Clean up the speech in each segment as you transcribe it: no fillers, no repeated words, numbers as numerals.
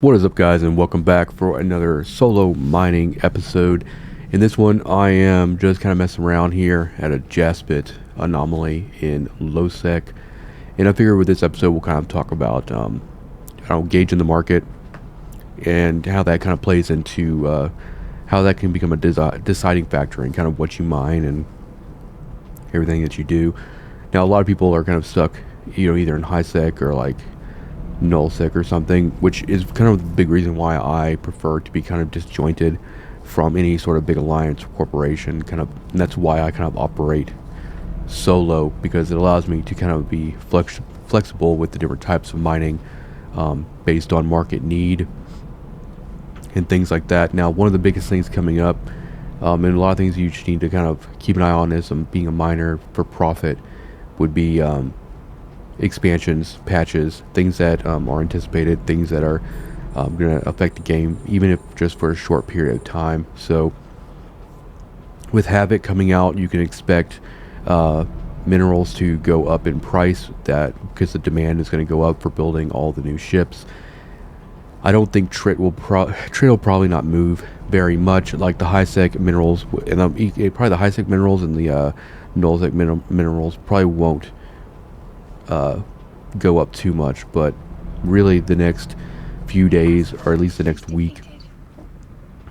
What is up, guys, and welcome back for another solo mining episode. In this one, I am just kind of messing around here at a Jaspet anomaly in low sec, and I figure with this episode we'll kind of talk about gauging the market and how that kind of plays into how that can become a deciding factor in kind of what you mine and everything that you do. Now, a lot of people are kind of stuck, either in high sec or like null sec or something, which is kind of the big reason why I prefer to be kind of disjointed from any sort of big alliance or corporation, and that's why I kind of operate solo, because it allows me to kind of be flexible with the different types of mining based on market need and things like that. Now, one of the biggest things coming up, and a lot of things you just need to kind of keep an eye on as being a miner for profit, would be expansions, patches, things that are anticipated, things that are going to affect the game, even if just for a short period of time. So with Havoc coming out, you can expect minerals to go up in price, because the demand is going to go up for building all the new ships. I don't think Trit will probably not move very much. Like the high sec minerals, and probably the high sec minerals and the null sec minerals probably won't go up too much, but really the next few days, or at least the next week,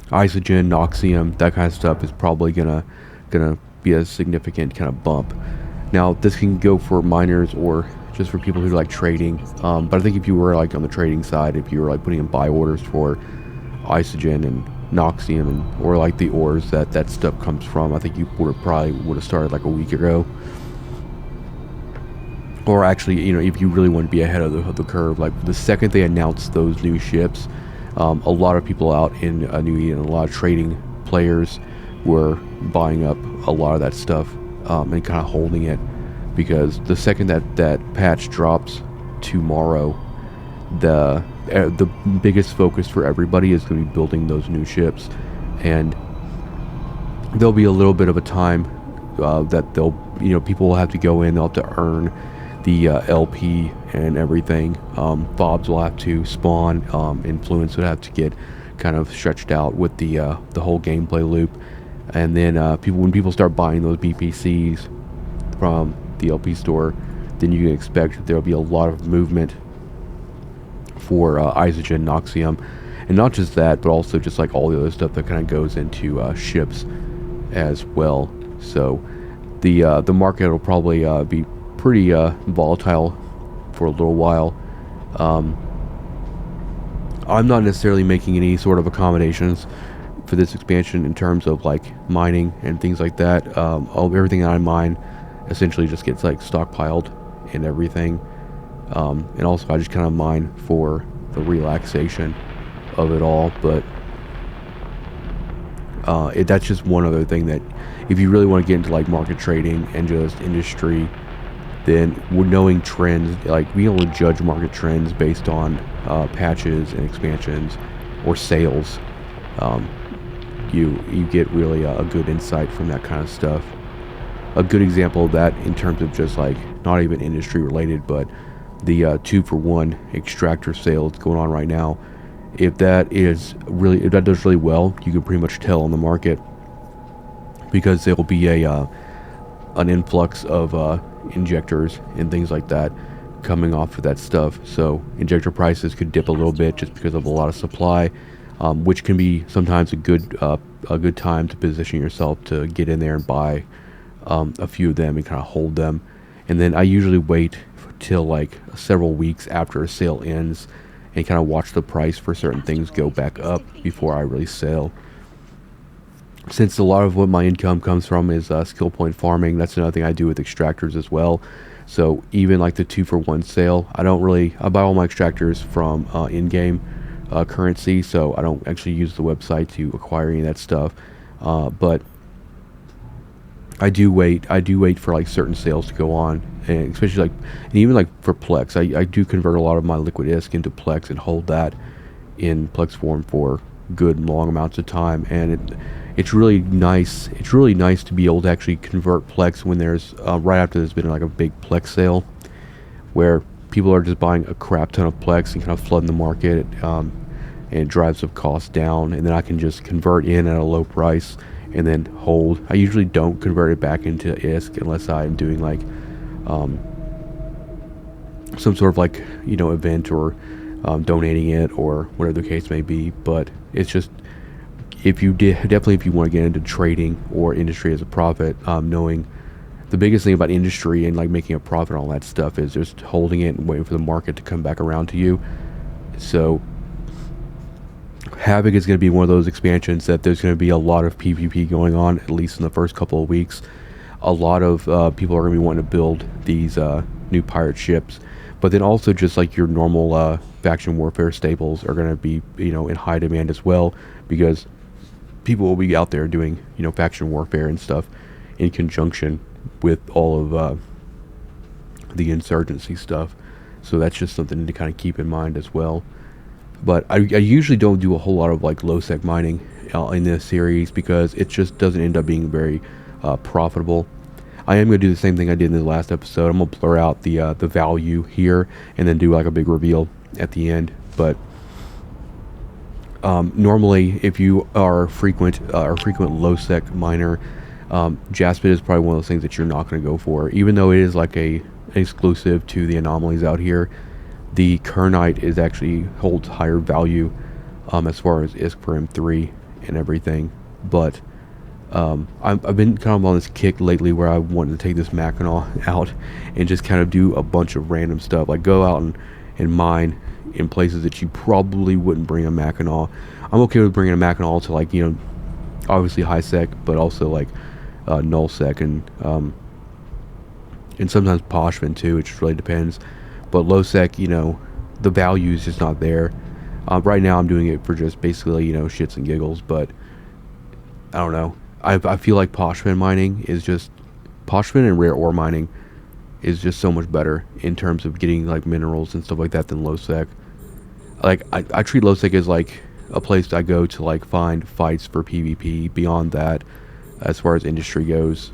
Isogen, Noxium, that kind of stuff is probably gonna be a significant kind of bump. Now, this can go for miners or just for people who like trading, but I think if you were like on the trading side, if you were like putting in buy orders for Isogen and Noxium or like the ores that stuff comes from, I think you probably would have started like a week ago. Or actually, if you really want to be ahead of the curve, like the second they announced those new ships, a lot of people out in New Eden, a lot of trading players were buying up a lot of that stuff and kind of holding it, because the second that patch drops tomorrow, the biggest focus for everybody is going to be building those new ships, and there'll be a little bit of a time that people will have to go in, they'll have to earn the LP and everything. Fobs will have to spawn, influence would have to get kind of stretched out with the whole gameplay loop, and then when people start buying those BPCs from the LP store, then you can expect that there'll be a lot of movement for Isogen, Noxium, and not just that, but also just like all the other stuff that kind of goes into ships as well. So the market will probably be pretty volatile for a little while. I'm not necessarily making any sort of accommodations for this expansion in terms of like mining and things like that. Everything that I mine essentially just gets like stockpiled and everything, and also I just kind of mine for the relaxation of it all. But that's just one other thing that if you really want to get into like market trading and just industry, then knowing trends, like being able to judge market trends based on patches and expansions or sales, you get really a good insight from that kind of stuff. A good example of that, in terms of just like not even industry related, but the 2-for-1 extractor sale that's going on right now, if that does really well, you can pretty much tell on the market, because there will be an influx of injectors and things like that coming off of that stuff. So injector prices could dip a little bit just because of a lot of supply, which can be sometimes a good time to position yourself to get in there and buy a few of them and kind of hold them. And then I usually wait till like several weeks after a sale ends and kind of watch the price for certain things go back up before I really sell. Since a lot of what my income comes from is skill point farming, that's another thing I do with extractors as well. So even like the 2-for-1 sale, I buy all my extractors from in-game currency, so I don't actually use the website to acquire any of that stuff. But I do wait for like certain sales to go on, and especially and even like for Plex, I do convert a lot of my liquid ISK into Plex and hold that in Plex form for good long amounts of time, and it's really nice. It's really nice to be able to actually convert Plex when there's right after there's been like a big Plex sale, where people are just buying a crap ton of Plex and kind of flooding the market. and it drives the cost down, and then I can just convert in at a low price and then hold. I usually don't convert it back into ISK unless I'm doing like some sort of like, you know, event, or donating it, or whatever the case may be. But it's just, if you definitely if you want to get into trading or industry as a profit, knowing the biggest thing about industry and like making a profit and all that stuff is just holding it and waiting for the market to come back around to you. So Havoc is going to be one of those expansions that there's going to be a lot of PvP going on, at least in the first couple of weeks. A lot of people are going to be wanting to build these new pirate ships, but then also just like your normal faction warfare staples are going to be, you know, in high demand as well, because people will be out there doing, you know, faction warfare and stuff in conjunction with all of the insurgency stuff. So that's just something to kind of keep in mind as well. But I usually don't do a whole lot of like low sec mining in this series, because it just doesn't end up being very profitable. I am going to do the same thing I did in the last episode. I'm going to blur out the value here and then do like a big reveal at the end. But normally, if you are a frequent low sec miner, Jaspet is probably one of those things that you're not going to go for, even though it is like an exclusive to the Anomalies out here. The Kernite is actually holds higher value as far as ISK per M3 and everything. But I've been kind of on this kick lately where I wanted to take this Mackinaw out and just kind of do a bunch of random stuff, like go out and mine in places that you probably wouldn't bring a Mackinaw. I'm okay with bringing a Mackinaw to, like, you know, obviously high sec, but also like null sec and sometimes Poshvin too. It just really depends. But low sec, you know, the value is just not there. Right now I'm doing it for just basically, you know, shits and giggles, but I don't know. I feel like Poshvin mining is just, Poshvin and rare ore mining is just so much better in terms of getting like minerals and stuff like that than low sec. Like I treat low sec as like a place I go to like find fights for PvP. Beyond that, as far as industry goes,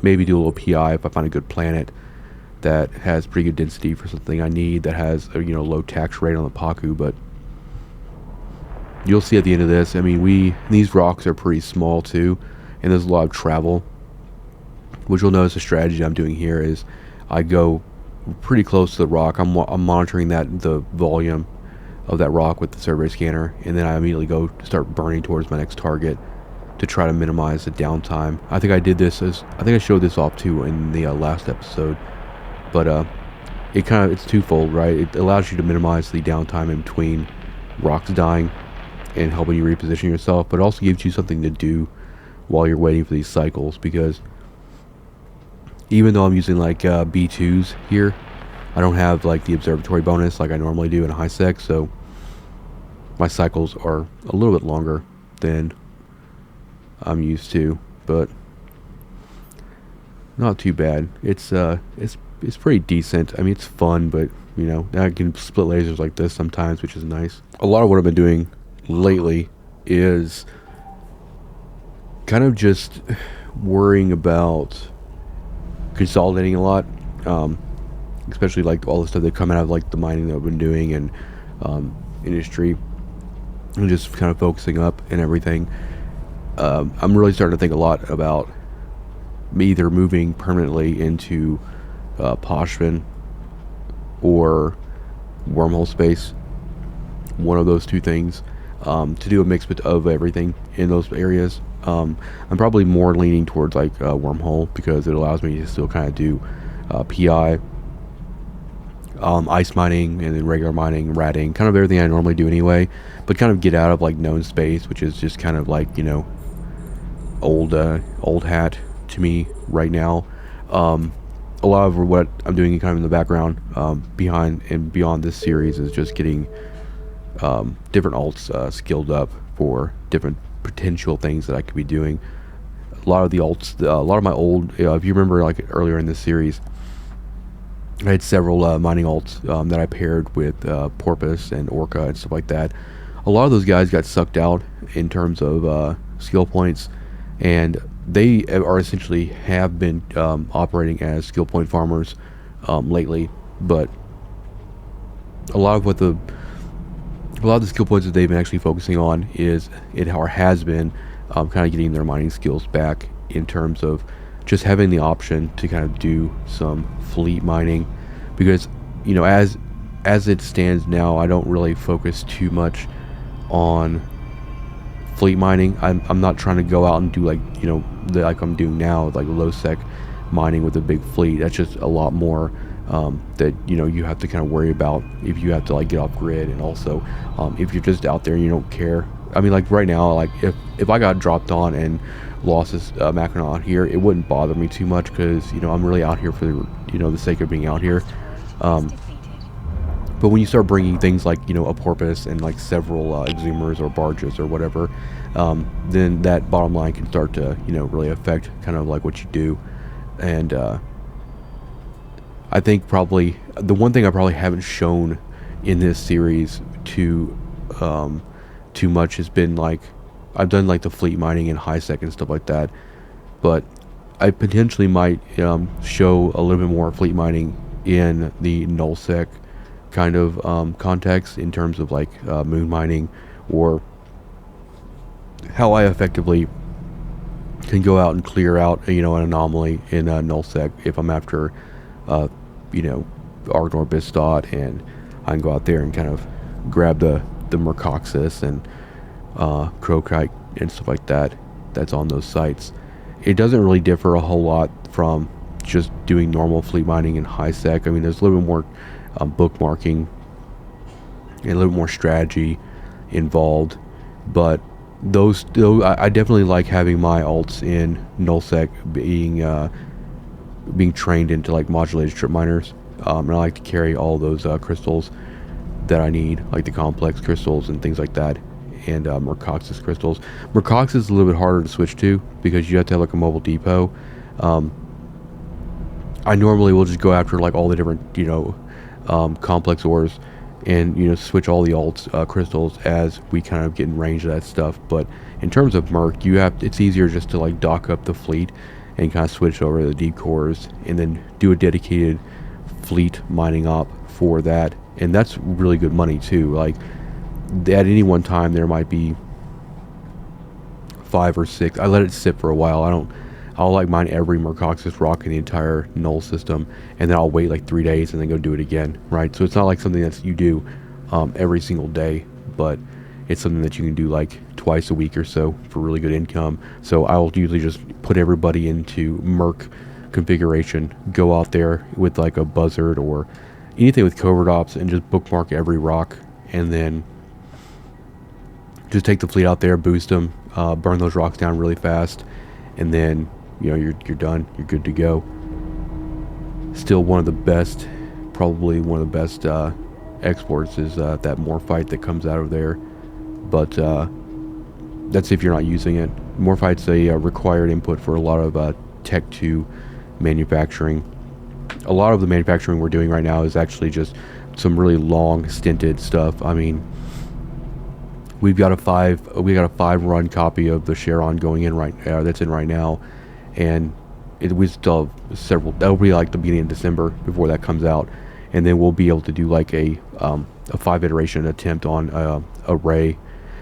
maybe do a little PI if I find a good planet that has pretty good density for something I need, that has a, you know, low tax rate on the Paku. But you'll see at the end of this, I mean, these rocks are pretty small too, and there's a lot of travel. Which you'll notice the strategy I'm doing here is I go pretty close to the rock. I'm monitoring the volume of that rock with the survey scanner, and then I immediately go start burning towards my next target to try to minimize the downtime. I think I did this I think I showed this off too in the last episode. But it's twofold, right? It allows you to minimize the downtime in between rocks dying and helping you reposition yourself, but it also gives you something to do while you're waiting for these cycles, because even though I'm using like B2s here, I don't have like the observatory bonus like I normally do in high sec, so my cycles are a little bit longer than I'm used to, but not too bad. It's pretty decent. I mean, it's fun, but you know, I can split lasers like this sometimes, which is nice. A lot of what I've been doing lately is kind of just worrying about consolidating a lot, especially like all the stuff that come out of like the mining that I've been doing and industry, and just kind of focusing up and everything. I'm really starting to think a lot about me either moving permanently into Poshvin or Wormhole space, one of those two things, to do a mix of everything in those areas. I'm probably more leaning towards like Wormhole, because it allows me to still kind of do PI, ice mining, and then regular mining, ratting, kind of everything I normally do anyway, but kind of get out of like known space, which is just kind of like, you know, old hat to me right now. A lot of what I'm doing kind of in the background, behind and beyond this series, is just getting different alts skilled up for different potential things that I could be doing. A lot of the alts, a lot of my old, if you remember like earlier in this series, I had several mining alts that I paired with Porpoise and Orca and stuff like that. A lot of those guys got sucked out in terms of skill points, and they are essentially have been operating as skill point farmers lately. But a lot of what the a lot of the skill points that they've been actually focusing on is it or has been kind of getting their mining skills back in terms of just having the option to kind of do some fleet mining, because as it stands now, I don't really focus too much on fleet mining. I'm not trying to go out and do like like I'm doing now, like low sec mining with a big fleet. That's just a lot more that you have to kind of worry about if you have to like get off grid, and also if you're just out there and you don't care. I mean, like right now, like if I got dropped on and lost this Mackinaw out here, it wouldn't bother me too much, because I'm really out here for the sake of being out here. But when you start bringing things like a porpoise and like several exhumers or barges or whatever, then that bottom line can start to really affect kind of like what you do. And I think probably the one thing I probably haven't shown in this series too much has been like, I've done like the fleet mining and high sec and stuff like that, but I potentially might show a little bit more fleet mining in the nullsec kind of context, in terms of like moon mining, or how I effectively can go out and clear out an anomaly in nullsec if I'm after Argnor Bistot, and I can go out there and kind of grab the Mercoxis and Crocite and stuff like that that's on those sites. It doesn't really differ a whole lot from just doing normal fleet mining in high sec. I mean, there's a little bit more bookmarking and a little more strategy involved, but those I definitely like having my alts in nullsec being trained into like modulated strip miners, and I like to carry all those crystals that I need, like the complex crystals and things like that, and Mercoxis crystals. Mercoxis is a little bit harder to switch to because you have to have like a mobile depot. I normally will just go after like all the different complex ores and switch all the alts crystals as we kind of get in range of that stuff. But in terms of Merc, it's easier just to like dock up the fleet and kind of switch over to the deep cores, and then do a dedicated fleet mining op for that. And that's really good money too. Like at any one time there might be 5 or 6. I let it sit for a while. I'll like mine every Mercoxis rock in the entire null system, and then I'll wait like 3 days and then go do it again, right? So it's not like something that you do every single day, but it's something that you can do like twice a week or so for really good income. So I'll usually just put everybody into Merc configuration, go out there with like a buzzard or anything with covert ops, and just bookmark every rock, and then just take the fleet out there, boost them, burn those rocks down really fast, and then you're done. You're good to go. Still one of the best, probably one of the best exports is that Morphite that comes out of there, but that's if you're not using it. Morphite's a required input for a lot of Tech 2 manufacturing. A lot of the manufacturing we're doing right now is actually just some really long stinted stuff. I mean, we got a 5 run copy of the Charon going in that's in right now, and we still have several. That'll be like the beginning of December before that comes out, and then we'll be able to do like a 5 iteration attempt on Array,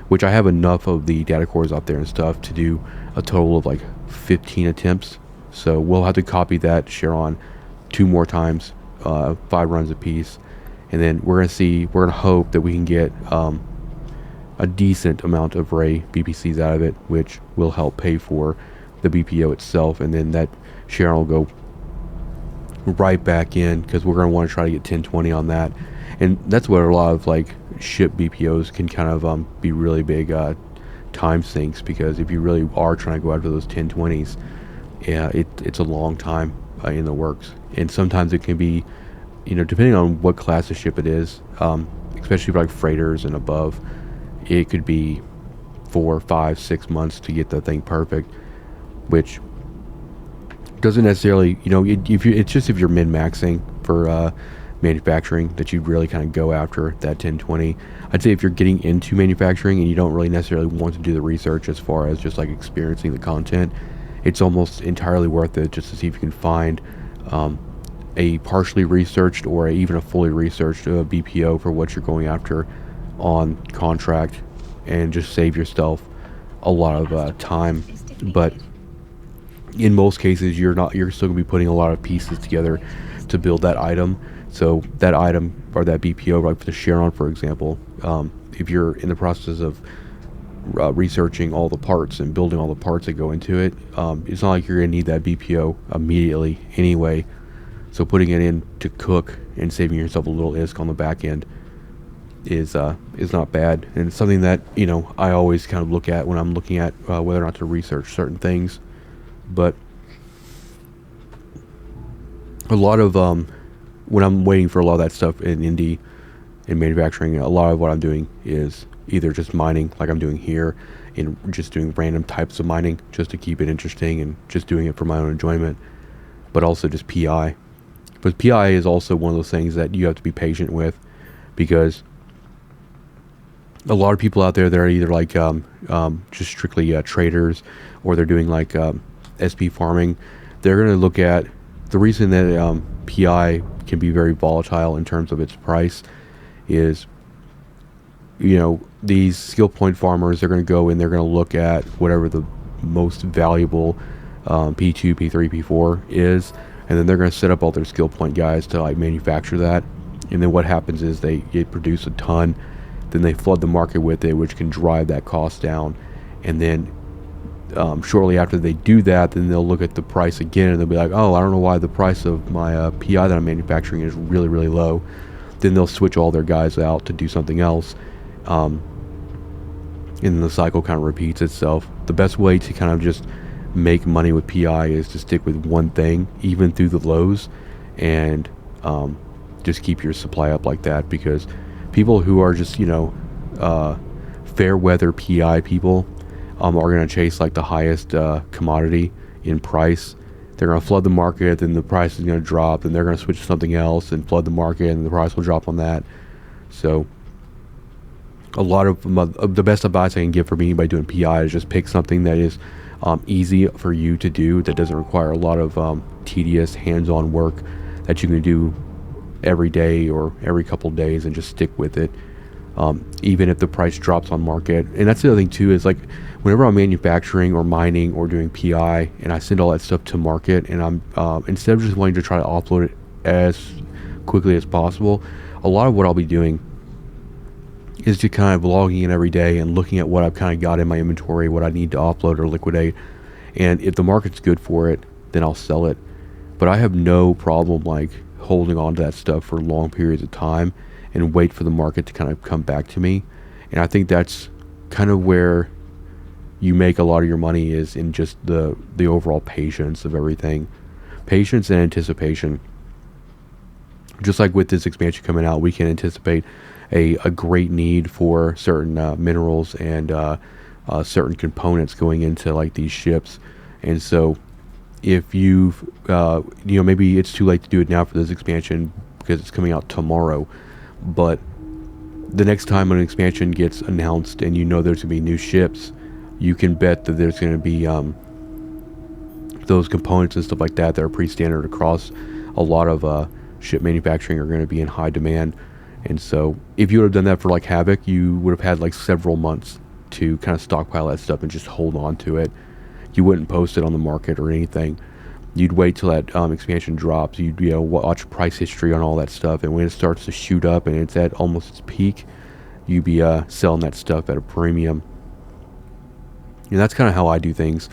which I have enough of the data cores out there and stuff to do a total of like 15 attempts. So we'll have to copy that Charon 2 more times, 5 runs a piece, and then we're gonna hope that we can get a decent amount of Ray BPCs out of it, which will help pay for the BPO itself, and then that Charon will go right back in, because we're going to want to try to get 1020 on that. And that's what a lot of like ship BPOs can kind of be really big time sinks, because if you really are trying to go after those 1020s, yeah, it's a long time in the works. And sometimes it can be, depending on what class of ship it is, especially for like freighters and above, it could be 4, 5, 6 months to get the thing perfect, which doesn't necessarily, it's just if you're min-maxing for manufacturing that you really kind of go after that 1020. I'd say if you're getting into manufacturing and you don't really necessarily want to do the research as far as just like experiencing the content, it's almost entirely worth it just to see if you can find a partially researched or even a fully researched BPO for what you're going after on contract and just save yourself a lot of time. But in most cases, you're still gonna be putting a lot of pieces together to build that item. So that item or that BPO, like for the Charon, for example, if you're in the process of researching all the parts and building all the parts that go into it, it's not like you're gonna need that BPO immediately anyway. So putting it in to cook and saving yourself a little ISK on the back end is not bad, and it's something that, you know, I always kind of look at when I'm looking at whether or not to research certain things. But a lot of when I'm waiting for a lot of that stuff in indie in manufacturing, a lot of what I'm doing is either just mining like I'm doing here, and just doing random types of mining just to keep it interesting and just doing it for my own enjoyment, but also just PI. But PI is also one of those things that you have to be patient with, because a lot of people out there that are either like just strictly traders, or they're doing like SP farming. They're going to look at the reason that PI can be very volatile in terms of its price is, you know, these skill point farmers, they're going to go and they're going to look at whatever the most valuable P2, P3, P4 is, and then they're going to set up all their skill point guys to like manufacture that. And then what happens is they produce a ton, then they flood the market with it, which can drive that cost down. And then shortly after they do that, then they'll look at the price again and they'll be like, oh, I don't know why the price of my PI that I'm manufacturing is really, really low. Then they'll switch all their guys out to do something else. And then the cycle kind of repeats itself. The best way to kind of just make money with PI is to stick with one thing, even through the lows, and just keep your supply up like that, because people who are just, you know, fair weather PI people are going to chase like the highest commodity in price. They're going to flood the market, then the price is going to drop, and they're going to switch to something else and flood the market, and the price will drop on that. So a lot of the best advice I can give for anybody doing PI is just pick something that is easy for you to do, that doesn't require a lot of tedious hands-on work, that you can do every day or every couple of days, and just stick with it, even if the price drops on market. And that's the other thing too, is like whenever I'm manufacturing or mining or doing PI and I send all that stuff to market, and I'm instead of just wanting to try to offload it as quickly as possible, a lot of what I'll be doing is just kind of logging in every day and looking at what I've kind of got in my inventory, what I need to offload or liquidate. And if the market's good for it, then I'll sell it. But I have no problem like holding on to that stuff for long periods of time and wait for the market to kind of come back to me. And I think that's kind of where you make a lot of your money, is in just the overall patience of everything. Patience and anticipation. Just like with this expansion coming out, we can anticipate a great need for certain minerals and certain components going into like these ships. And so if you've you know, maybe it's too late to do it now for this expansion because it's coming out tomorrow, but the next time an expansion gets announced and you know there's going to be new ships, you can bet that there's going to be those components and stuff like that are pretty standard across a lot of ship manufacturing are going to be in high demand. And so if you would have done that for like Havoc, you would have had like several months to kind of stockpile that stuff and just hold on to it. You wouldn't post it on the market or anything. You'd wait till that expansion drops. You'd, you know, watch price history on all that stuff, and when it starts to shoot up and it's at almost its peak, you'd be selling that stuff at a premium. And that's kind of how I do things.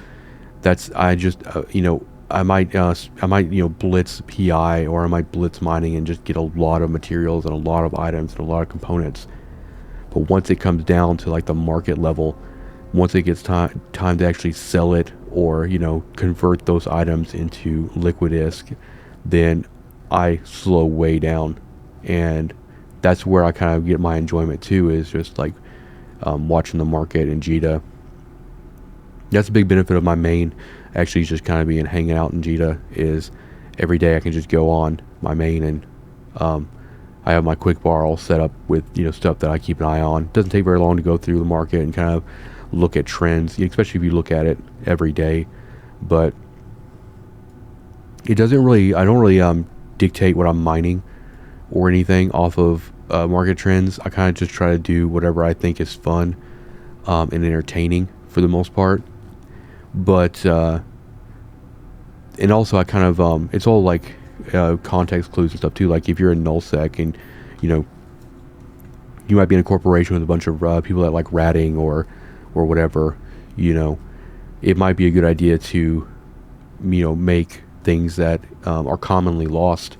I just you know, I might you know, blitz PI, or I might blitz mining and just get a lot of materials and a lot of items and a lot of components. But once it comes down to like the market level, once it gets time to actually sell it, or, you know, convert those items into liquid ISK, then I slow way down. And that's where I kind of get my enjoyment too, is just like watching the market in JITA. That's a big benefit of my main actually just kind of being hanging out in JITA, is every day I can just go on my main and I have my quick bar all set up with, you know, stuff that I keep an eye on. It doesn't take very long to go through the market and kind of look at trends, especially if you look at it every day. But it doesn't really, I don't really dictate what I'm mining or anything off of market trends. I kind of just try to do whatever I think is fun and entertaining for the most part. But and also I kind of it's all like context clues and stuff too. Like if you're in nullsec and you know you might be in a corporation with a bunch of people that like ratting or whatever, you know, it might be a good idea to make things that are commonly lost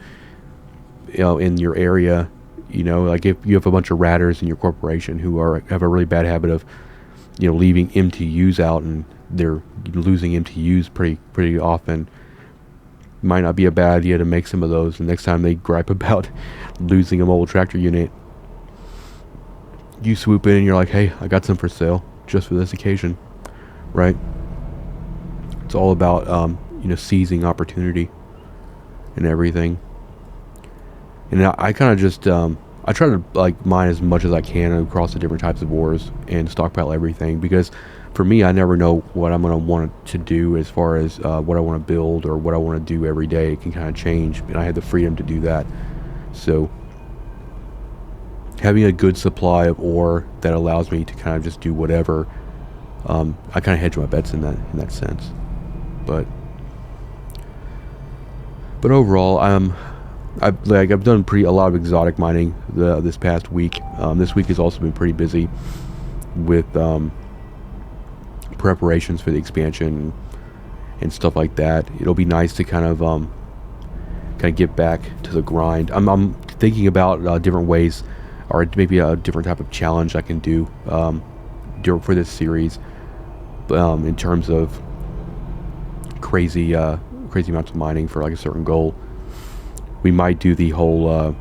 in your area. Like if you have a bunch of ratters in your corporation who have a really bad habit of leaving MTUs out, and they're losing MTUs pretty often, might not be a bad idea to make some of those. And next time they gripe about losing a mobile tractor unit, you swoop in and you're like, hey, I got some for sale just for this occasion, right? It's all about seizing opportunity and everything. And I kind of just I try to like mine as much as I can across the different types of ores and stockpile everything, because for me, I never know what I'm going to want to do as far as what I want to build or what I want to do every day. It can kind of change, and I have the freedom to do that. So having a good supply of ore that allows me to kind of just do whatever, I kind of hedge my bets in that sense. But overall, I've done a lot of exotic mining this past week. This week has also been pretty busy with preparations for the expansion and stuff like that. It'll be nice to kind of get back to the grind. I'm thinking about different ways, or maybe a different type of challenge I can do for this series, in terms of crazy amounts of mining for like a certain goal. We might do the whole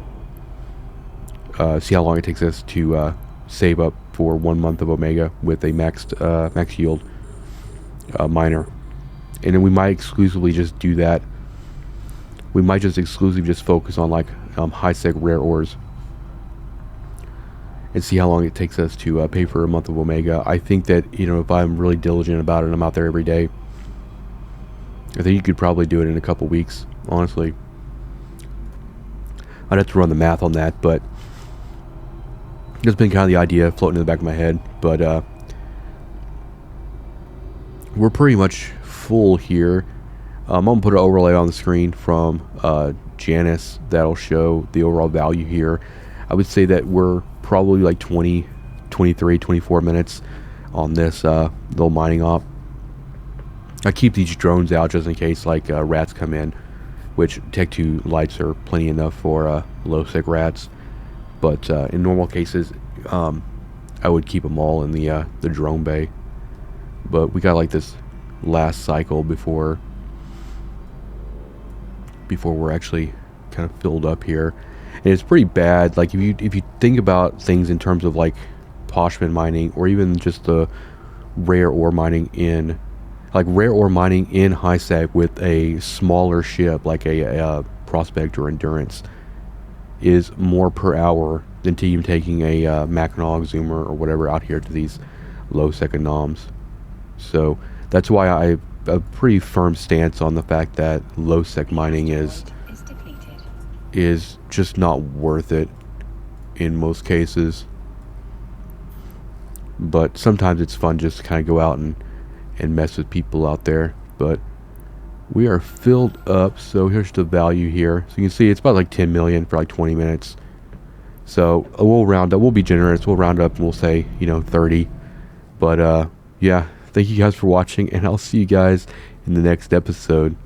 see how long it takes us to save up for 1 month of Omega with a max yield miner, and then we might exclusively just do that. We might just exclusively just focus on like high sec rare ores and see how long it takes us to pay for a month of Omega. I think that if I'm really diligent about it and I'm out there every day, I think you could probably do it in a couple weeks, honestly. I'd have to run the math on that, but it's been kind of the idea floating in the back of my head. But we're pretty much full here. I'm going to put an overlay on the screen from Janus that'll show the overall value here. I would say that we're probably like 20, 23, 24 minutes on this little mining op. I keep these drones out just in case like rats come in, which Tech 2 lights are plenty enough for low sec rats. But in normal cases, I would keep them all in the drone bay. But we got like this last cycle before we're actually kind of filled up here, and it's pretty bad. Like if you think about things in terms of like Poshman mining, or even just the rare ore mining in high sec with a smaller ship like a Prospect or Endurance, is more per hour than even taking a Mackinaw Exhumer or whatever out here to these low sec anoms. So that's why I have a pretty firm stance on the fact that low sec mining is just not worth it in most cases. But sometimes it's fun just to kind of go out and mess with people out there. But we are filled up, so here's the value here. So you can see it's about like 10 million for like 20 minutes. So we'll round up, we'll be generous, we'll round up and we'll say 30. But yeah, thank you guys for watching, and I'll see you guys in the next episode.